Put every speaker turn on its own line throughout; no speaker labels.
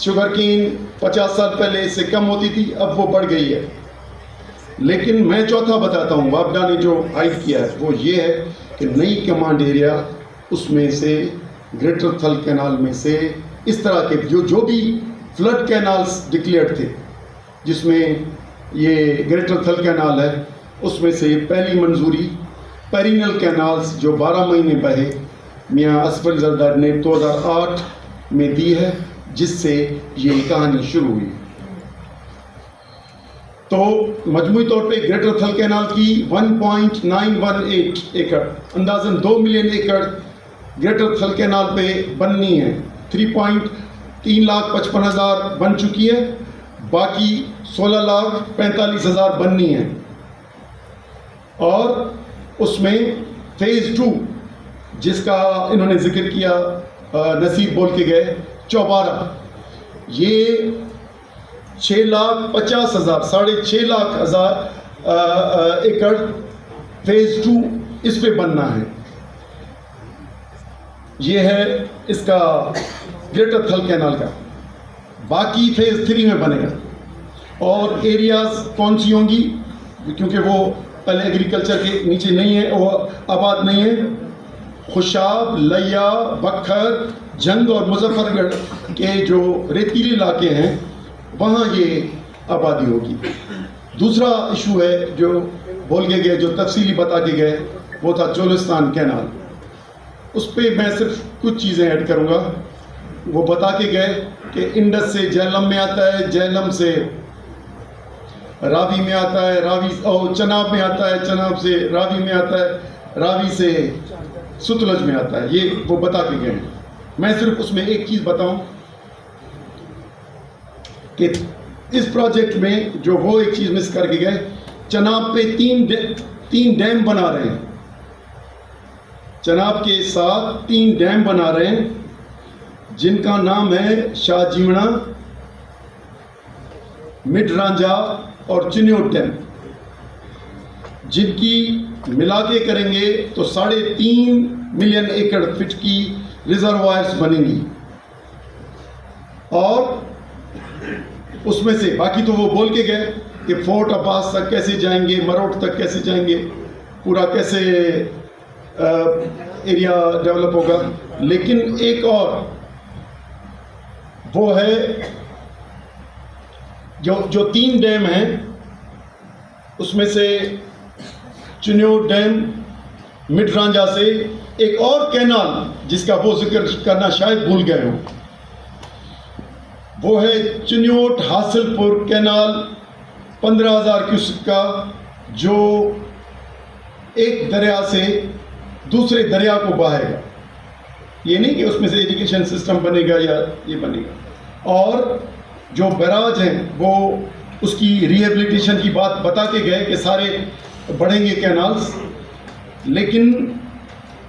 Sugar cane 50 साल पहले इससे कम होती थी, अब वो बढ़ गई है। लेकिन मैं चौथा बताता हूँ, वापडा ने जो हाइड किया है वो ये है कि नई कमांड एरिया उसमें से ग्रेटर थल कैनाल में से इस तरह के जो भी फ्लड कैनाल्स डिक्लेयर्ड थे, जिसमें ये ग्रेटर थल कैनाल है, उसमें से पहली मंजूरी पेरिनल कैनाल्स जो 12 महीने बहे मियाँ असफल जरदार ने 2008 में दी है, जिससे ये कहानी शुरू हुई। तो मजमूई तौर पे ग्रेटर थल कैनाल की 1.918 एकड़, अंदाजन 2 मिलियन एकड़ ग्रेटर थल कैनाल पे बननी है। 3,55,000 बन चुकी है, बाकी 16,45,000 बननी है। और उसमें फेज़ 2 जिसका इन्होंने जिक्र किया, नसीब बोल के गए, चौबारा, ये 6,50,000 6.5 लाख एकड़ फेज़ 2 इस पे बनना है। ये है इसका ग्रेटर थल कैनाल का। बाकी फेज़ 3 में बनेगा। और एरियाज कौन सी होंगी, क्योंकि वो पहले एग्रीकल्चर के नीचे नहीं है, वो आबाद नहीं है। खुशाब, लिया, बखर, जंग और मुजफ्फरगढ़ के जो रेतीले इलाके हैं वहाँ ये आबादी होगी। दूसरा इशू है जो बोल के गए, जो तफसीली बता के गए, वो था चोलिस्तान कैनाल। उस पर मैं सिर्फ कुछ चीज़ें ऐड करूँगा। वो बता के गए कि इंडस से झेलम में आता है, झेलम से रावी में आता है, रावी और चनाब में आता है, चनाब से रावी में आता है, रावी से सतलज में आता है। ये वो बता के गए हैं। मैं सिर्फ उसमें एक चीज़ बताऊं कि इस प्रोजेक्ट में जो वो एक चीज़ मिस करके गए, चनाब पे तीन डैम बना रहे हैं। चनाब के साथ 3 डैम बना रहे हैं, जिनका नाम है शाहजीवड़ा, मिड रांझा और चिन्योट डैम, जिनकी मिला के करेंगे तो 3.5 मिलियन एकड़ फीट की रिजर्वायर्स बनेंगी। और उसमें से बाकी तो वो बोल के गए कि फोर्ट अब्बास तक कैसे जाएंगे, मरोट तक कैसे जाएंगे, पूरा कैसे एरिया डेवलप होगा। लेकिन एक और वो है जो 3 डैम हैं, उसमें से चिन्योट डैम, मिड रांझा से एक और कैनाल जिसका वो जिक्र करना शायद भूल गए हो, वो है चिन्योट हासिलपुर कैनाल 15,000 क्यूसेक का, जो एक दरिया से दूसरे दरिया को बहाएगा। ये नहीं कि उसमें से इरिगेशन सिस्टम बनेगा या ये बनेगा। और जो बैराज हैं वो उसकी रिहेबिलिटेशन की बात बता के गए कि सारे बढ़ेंगे कैनाल्स। लेकिन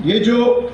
ये जो